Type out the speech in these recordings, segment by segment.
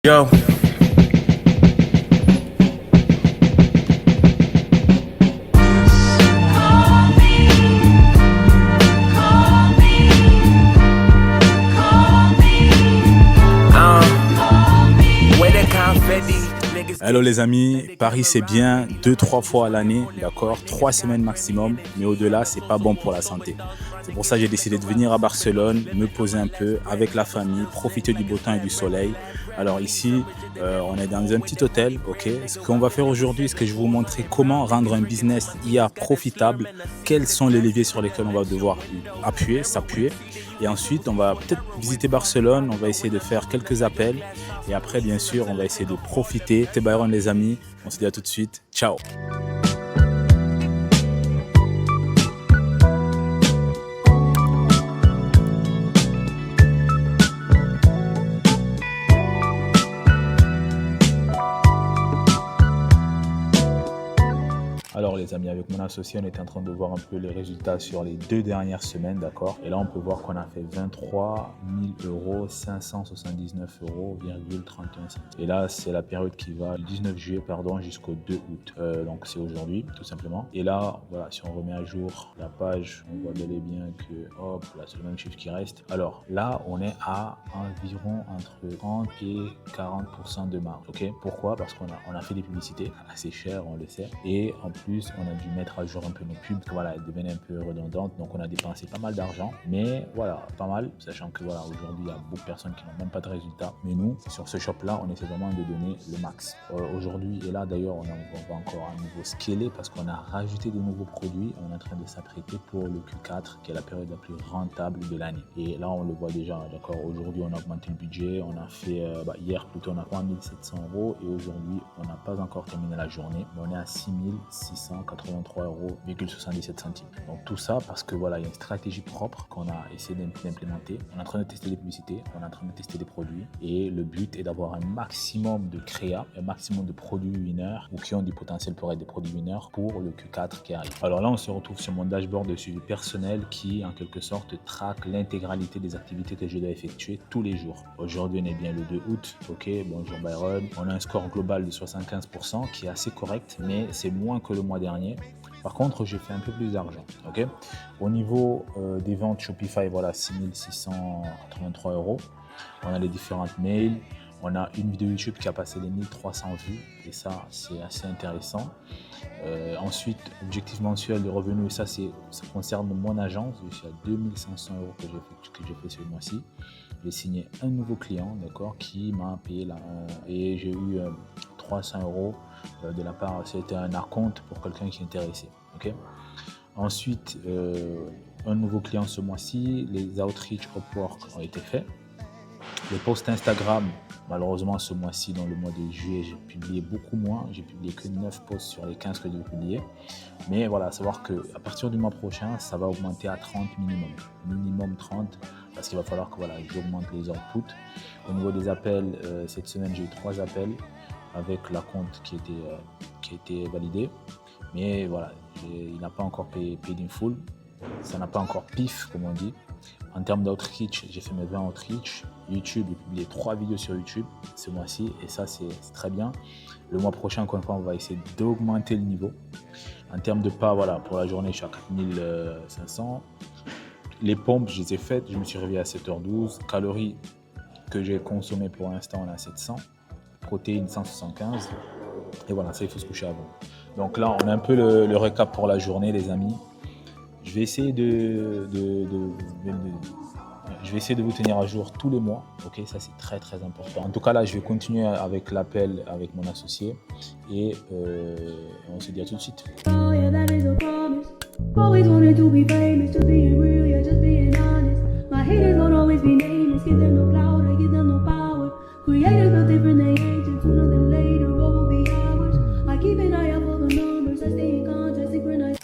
Yo. Hello les amis, Paris c'est bien 2-3 fois à l'année, d'accord, 3 semaines maximum, mais au-delà c'est pas bon pour la santé. C'est pour ça que j'ai décidé de venir à Barcelone, me poser un peu avec la famille, profiter du beau temps et du soleil. Alors ici, on est dans un petit hôtel, ok. Ce qu'on va faire aujourd'hui, c'est que je vais vous montrer comment rendre un business IA profitable, quels sont les leviers sur lesquels on va devoir s'appuyer. Et ensuite, on va peut-être visiter Barcelone, on va essayer de faire quelques appels. Et après, bien sûr, on va essayer de profiter. C'était Byron les amis, on se dit à tout de suite. Ciao. Alors les amis, avec mon associé, on était en train de voir un peu les résultats sur les 2 dernières semaines, d'accord. Et là, on peut voir qu'on a fait 23 000 €, 579 €,31. Et là, c'est la période qui va du 19 juillet, jusqu'au 2 août. Donc c'est aujourd'hui, tout simplement. Et là, voilà, si on remet à jour la page, on voit bel et bien que, hop, là, c'est le même chiffre qui reste. Alors là, on est à environ entre 30 et 40% de marge, ok. Pourquoi? Parce qu'on a fait des publicités assez chères, on le sait. Et en plus, on a dû mettre à jour un peu nos pubs, voilà, elles devenaient un peu redondantes, donc on a dépensé pas mal d'argent, mais voilà, pas mal, sachant que voilà, aujourd'hui il y a beaucoup de personnes qui n'ont même pas de résultats, mais nous, sur ce shop là, on essaie vraiment de donner le max. Aujourd'hui, et là d'ailleurs, on va encore à nouveau scaler parce qu'on a rajouté de nouveaux produits, on est en train de s'apprêter pour le Q4, qui est la période la plus rentable de l'année. Et là, on le voit déjà, d'accord, aujourd'hui on a augmenté le budget, on a fait, hier plutôt, on a 3 700 €, et aujourd'hui, on n'a pas encore terminé la journée, mais on est à 6 683,77 €. Donc tout ça parce que voilà, il y a une stratégie propre qu'on a essayé d'implémenter. On est en train de tester les publicités, on est en train de tester des produits, et le but est d'avoir un maximum de créa, un maximum de produits winners ou qui ont du potentiel pour être des produits winners pour le Q4 qui arrive. Alors là, on se retrouve sur mon dashboard de suivi personnel qui en quelque sorte traque l'intégralité des activités que je dois effectuer tous les jours. Aujourd'hui, on est bien le 2 août. Ok, bonjour Byron. On a un score global de 75% qui est assez correct, mais c'est moins que le mois dernier. Par contre, j'ai fait un peu plus d'argent. Ok. Au niveau des ventes Shopify, voilà, 6 683 €. On a les différentes mails. On a une vidéo YouTube qui a passé les 1300 vues, et ça, c'est assez intéressant. Ensuite, objectif mensuel de revenus, ça concerne mon agence. Je suis à 2500 € que j'ai fait ce mois-ci. J'ai signé un nouveau client, d'accord, qui m'a payé là, et j'ai eu 300 € de la part, c'était un acompte pour quelqu'un qui est intéressé. Okay. Ensuite, un nouveau client ce mois-ci, les outreach Upwork ont été faits. Les posts Instagram, malheureusement ce mois-ci, dans le mois de juillet, j'ai publié beaucoup moins. J'ai publié que 9 posts sur les 15 que j'ai publiés. Mais voilà, à savoir qu'à partir du mois prochain, ça va augmenter à 30 minimum. Minimum 30, parce qu'il va falloir que voilà, j'augmente les outputs. Au niveau des appels, cette semaine, j'ai eu 3 appels avec la compte qui a été validé. Mais voilà, il n'a pas encore payé in full. Ça n'a pas encore pif, comme on dit. En termes d'outreach, j'ai fait mes 20 outreach. YouTube, j'ai publié 3 vidéos sur YouTube ce mois-ci, et ça, c'est très bien. Le mois prochain, encore une fois, on va essayer d'augmenter le niveau. En termes de pas, voilà, pour la journée, je suis à 4500. Les pompes, je les ai faites. Je me suis réveillé à 7h12. Calories que j'ai consommées pour l'instant, on est à 700. Protéines, 175. Et voilà, ça, il faut se coucher avant. Donc là, on a un peu le récap pour la journée, les amis. Je vais essayer de vous tenir à jour tous les mois. Ok, ça c'est très très important. En tout cas là, je vais continuer avec l'appel avec mon associé, et on se dit à tout de suite.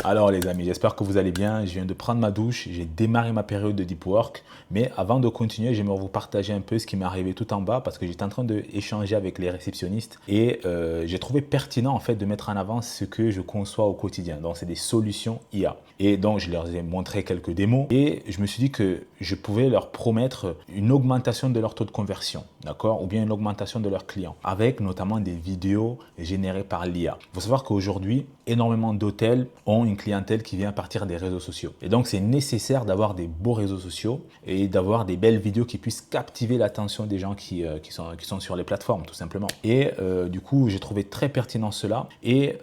Alors les amis, j'espère que vous allez bien. Je viens de prendre ma douche, j'ai démarré ma période de deep work. Mais avant de continuer, j'aimerais vous partager un peu ce qui m'est arrivé tout en bas parce que j'étais en train d'échanger avec les réceptionnistes et j'ai trouvé pertinent en fait de mettre en avant ce que je conçois au quotidien. Donc c'est des solutions IA. Et donc je leur ai montré quelques démos et je me suis dit que je pouvais leur promettre une augmentation de leur taux de conversion, d'accord, ou bien une augmentation de leurs clients avec notamment des vidéos générées par l'IA. Il faut savoir qu'aujourd'hui, énormément d'hôtels ont une clientèle qui vient à partir des réseaux sociaux. Et donc, c'est nécessaire d'avoir des beaux réseaux sociaux et d'avoir des belles vidéos qui puissent captiver l'attention des gens qui sont sur les plateformes, tout simplement. Et du coup, j'ai trouvé très pertinent cela. Et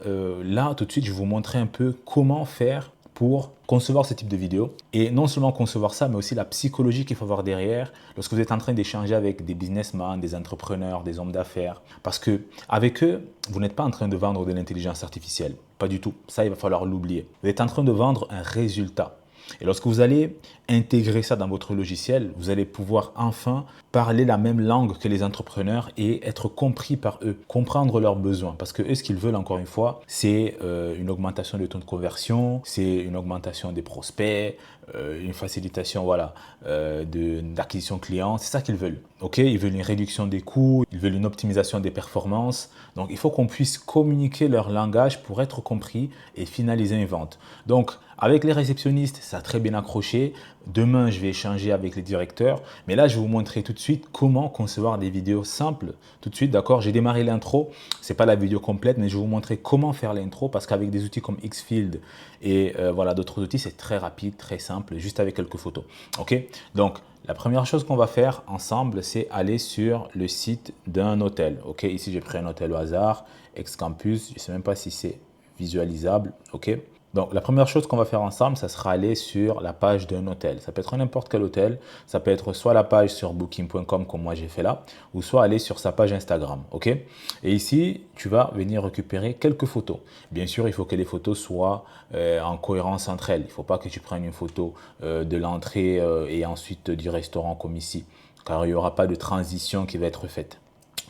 là, tout de suite, je vais vous montrer un peu comment faire pour concevoir ce type de vidéo. Et non seulement concevoir ça, mais aussi la psychologie qu'il faut avoir derrière lorsque vous êtes en train d'échanger avec des businessmen, des entrepreneurs, des hommes d'affaires. Parce que avec eux, vous n'êtes pas en train de vendre de l'intelligence artificielle. Pas du tout. Ça, il va falloir l'oublier. Vous êtes en train de vendre un résultat. Et lorsque vous allez intégrer ça dans votre logiciel, vous allez pouvoir enfin parler la même langue que les entrepreneurs et être compris par eux, comprendre leurs besoins. Parce que eux, ce qu'ils veulent, encore une fois, c'est une augmentation du taux de conversion, c'est une augmentation des prospects, une facilitation voilà, d'acquisition client. C'est ça qu'ils veulent. Okay, ils veulent une réduction des coûts, ils veulent une optimisation des performances. Donc, il faut qu'on puisse communiquer leur langage pour être compris et finaliser une vente. Donc, avec les réceptionnistes, ça a très bien accroché. Demain, je vais échanger avec les directeurs. Mais là, je vais vous montrer tout de suite comment concevoir des vidéos simples. Tout de suite, d'accord? J'ai démarré l'intro. Ce n'est pas la vidéo complète, mais je vais vous montrer comment faire l'intro parce qu'avec des outils comme Xfield et voilà, d'autres outils, c'est très rapide, très simple, juste avec quelques photos. OK? Donc, la première chose qu'on va faire ensemble, c'est aller sur le site d'un hôtel. OK? Ici, j'ai pris un hôtel au hasard, Ex-Campus. Je ne sais même pas si c'est visualisable. OK? Donc, la première chose qu'on va faire ensemble, ça sera aller sur la page d'un hôtel. Ça peut être n'importe quel hôtel. Ça peut être soit la page sur booking.com comme moi j'ai fait là, ou soit aller sur sa page Instagram. OK? Et ici, tu vas venir récupérer quelques photos. Bien sûr, il faut que les photos soient en cohérence entre elles. Il ne faut pas que tu prennes une photo de l'entrée et ensuite du restaurant comme ici, car il n'y aura pas de transition qui va être faite.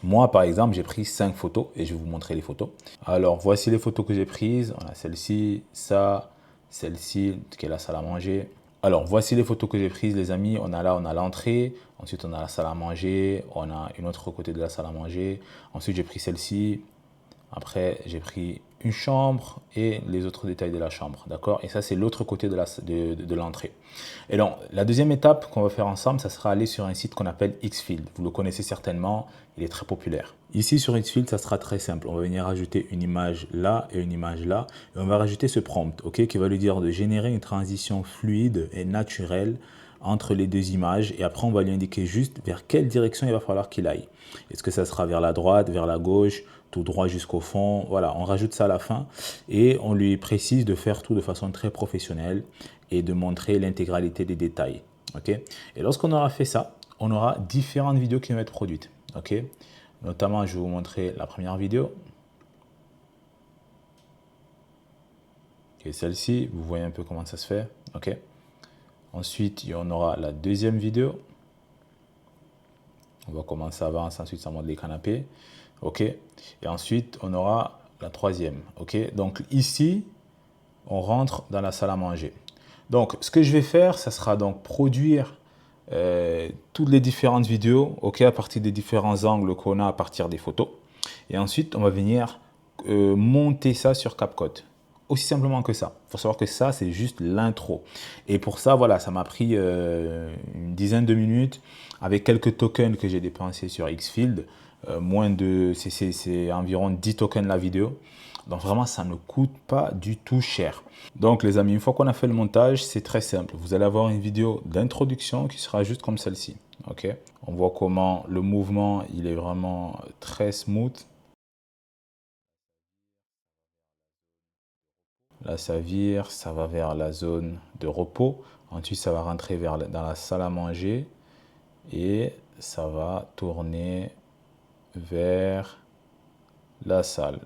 Moi, par exemple, j'ai pris 5 photos et je vais vous montrer les photos. Alors, voici les photos que j'ai prises. On a celle-ci, ça, celle-ci, qui est la salle à manger. Alors, voici les photos que j'ai prises, les amis. On a l'entrée. Ensuite, on a la salle à manger. On a une autre côté de la salle à manger. Ensuite, j'ai pris celle-ci. Après, j'ai pris une chambre et les autres détails de la chambre, d'accord? Et ça, c'est l'autre côté de l'entrée. Et donc, la deuxième étape qu'on va faire ensemble, ça sera aller sur un site qu'on appelle Xfield. Vous le connaissez certainement, il est très populaire. Ici, sur Xfield, ça sera très simple. On va venir ajouter une image là et une image là. Et on va rajouter ce prompt, ok, qui va lui dire de générer une transition fluide et naturelle entre les deux images. Et après, on va lui indiquer juste vers quelle direction il va falloir qu'il aille. Est-ce que ça sera vers la droite, vers la gauche, tout droit jusqu'au fond? Voilà, on rajoute ça à la fin et on lui précise de faire tout de façon très professionnelle et de montrer l'intégralité des détails. Ok? Et lorsqu'on aura fait ça, on aura différentes vidéos qui vont être produites. Ok? Notamment, je vais vous montrer la première vidéo. Et celle-ci, vous voyez un peu comment ça se fait. Ok? Ensuite, on aura la deuxième vidéo. On voit comment ça avance, ensuite ça monte les canapés. OK. Et ensuite, on aura la troisième. OK. Donc ici, on rentre dans la salle à manger. Donc, ce que je vais faire, ça sera donc produire toutes les différentes vidéos, OK, à partir des différents angles qu'on a à partir des photos. Et ensuite, on va venir monter ça sur CapCut. Aussi simplement que ça. Il faut savoir que ça, c'est juste l'intro. Et pour ça, voilà, ça m'a pris une dizaine de minutes avec quelques tokens que j'ai dépensés sur Xfield. C'est environ 10 tokens la vidéo. Donc vraiment, ça ne coûte pas du tout cher. Donc les amis, une fois qu'on a fait le montage, c'est très simple. Vous allez avoir une vidéo d'introduction qui sera juste comme celle-ci. Ok, on voit comment le mouvement, il est vraiment très smooth. Là, ça vire, ça va vers la zone de repos. Ensuite, ça va rentrer dans la salle à manger et ça va tourner vers la salle.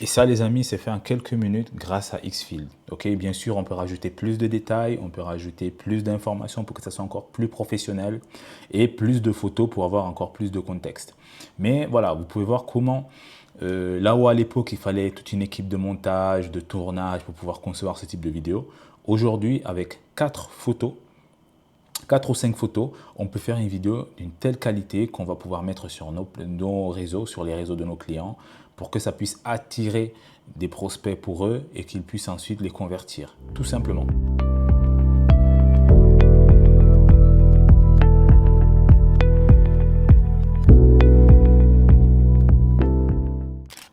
Et ça, les amis, c'est fait en quelques minutes grâce à Xfield. Ok, bien sûr, on peut rajouter plus de détails, on peut rajouter plus d'informations pour que ça soit encore plus professionnel et plus de photos pour avoir encore plus de contexte. Mais voilà, vous pouvez voir comment Là où à l'époque, il fallait toute une équipe de montage, de tournage pour pouvoir concevoir ce type de vidéo, aujourd'hui, avec 4 ou 5 photos, on peut faire une vidéo d'une telle qualité qu'on va pouvoir mettre sur nos réseaux, sur les réseaux de nos clients, pour que ça puisse attirer des prospects pour eux et qu'ils puissent ensuite les convertir, tout simplement.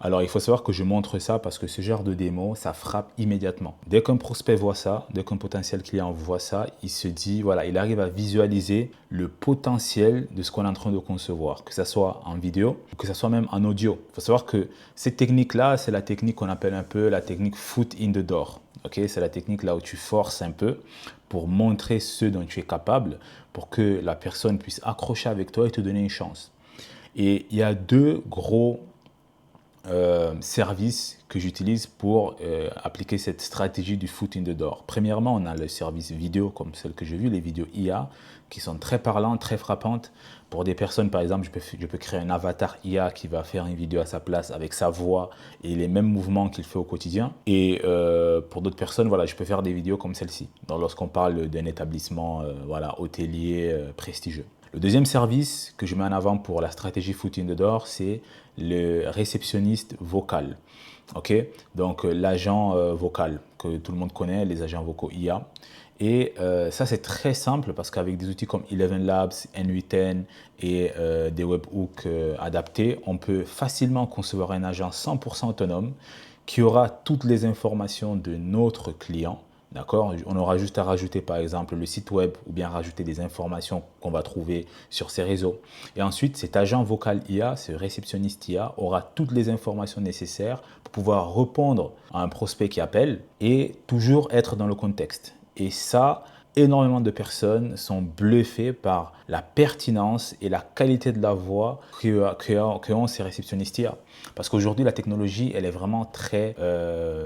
Alors, il faut savoir que je montre ça parce que ce genre de démo, ça frappe immédiatement. Dès qu'un prospect voit ça, dès qu'un potentiel client voit ça, il se dit, voilà, il arrive à visualiser le potentiel de ce qu'on est en train de concevoir, que ce soit en vidéo, que ce soit même en audio. Il faut savoir que cette technique-là, c'est la technique qu'on appelle un peu la technique foot in the door. Okay, c'est la technique là où tu forces un peu pour montrer ce dont tu es capable, pour que la personne puisse accrocher avec toi et te donner une chance. Et il y a deux gros services que j'utilise pour appliquer cette stratégie du foot in the door. Premièrement, on a le service vidéo comme celle que j'ai vue, les vidéos IA, qui sont très parlantes, très frappantes. Pour des personnes, par exemple, je peux créer un avatar IA qui va faire une vidéo à sa place avec sa voix et les mêmes mouvements qu'il fait au quotidien. Et pour d'autres personnes, voilà, je peux faire des vidéos comme celle-ci, lorsqu'on parle d'un établissement voilà, hôtelier prestigieux. Le deuxième service que je mets en avant pour la stratégie foot in the door, c'est le réceptionniste vocal. Okay, donc l'agent vocal que tout le monde connaît, les agents vocaux IA. Et ça, c'est très simple parce qu'avec des outils comme Eleven Labs, N8N et des webhooks adaptés, on peut facilement concevoir un agent 100% autonome qui aura toutes les informations de notre client. D'accord? On aura juste à rajouter par exemple le site web ou bien rajouter des informations qu'on va trouver sur ces réseaux. Et ensuite, cet agent vocal IA, ce réceptionniste IA, aura toutes les informations nécessaires pour pouvoir répondre à un prospect qui appelle et toujours être dans le contexte. Et ça, énormément de personnes sont bluffées par la pertinence et la qualité de la voix qu'ont ces réceptionnistes IA. Parce qu'aujourd'hui, la technologie, elle est vraiment très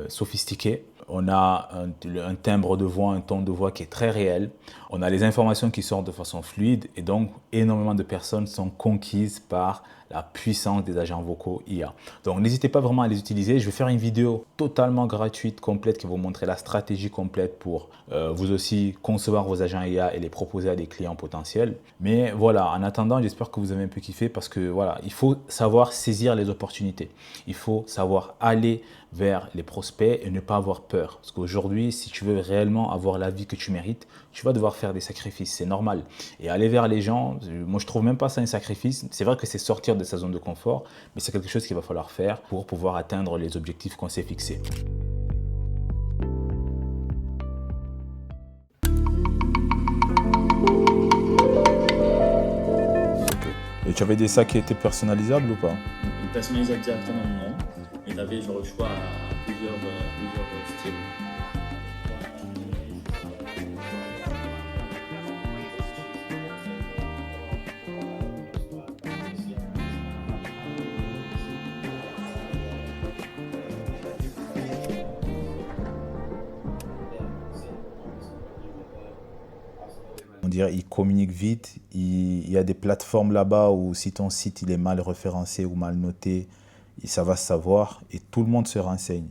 sophistiquée. On a un timbre de voix, un ton de voix qui est très réel. On a les informations qui sortent de façon fluide et donc énormément de personnes sont conquises par la puissance des agents vocaux IA. Donc n'hésitez pas vraiment à les utiliser. Je vais faire une vidéo totalement gratuite, complète, qui va vous montrer la stratégie complète pour vous aussi concevoir vos agents IA et les proposer à des clients potentiels. Mais voilà, en attendant, j'espère que vous avez un peu kiffé parce que voilà, il faut savoir saisir les opportunités. Il faut savoir aller vers les prospects et ne pas avoir peur. Parce qu'aujourd'hui, si tu veux réellement avoir la vie que tu mérites, tu vas devoir faire des sacrifices, c'est normal. Et aller vers les gens, moi je trouve même pas ça un sacrifice. C'est vrai que c'est sortir de sa zone de confort, mais c'est quelque chose qu'il va falloir faire pour pouvoir atteindre les objectifs qu'on s'est fixés. Et tu avais des sacs qui étaient personnalisables ou pas? Personnalisable directement, non. Mais tu avais genre le choix à plusieurs styles. On dirait ils communiquent vite. Il y a des plateformes là-bas où si ton site il est mal référencé ou mal noté, ça va se savoir et tout le monde se renseigne.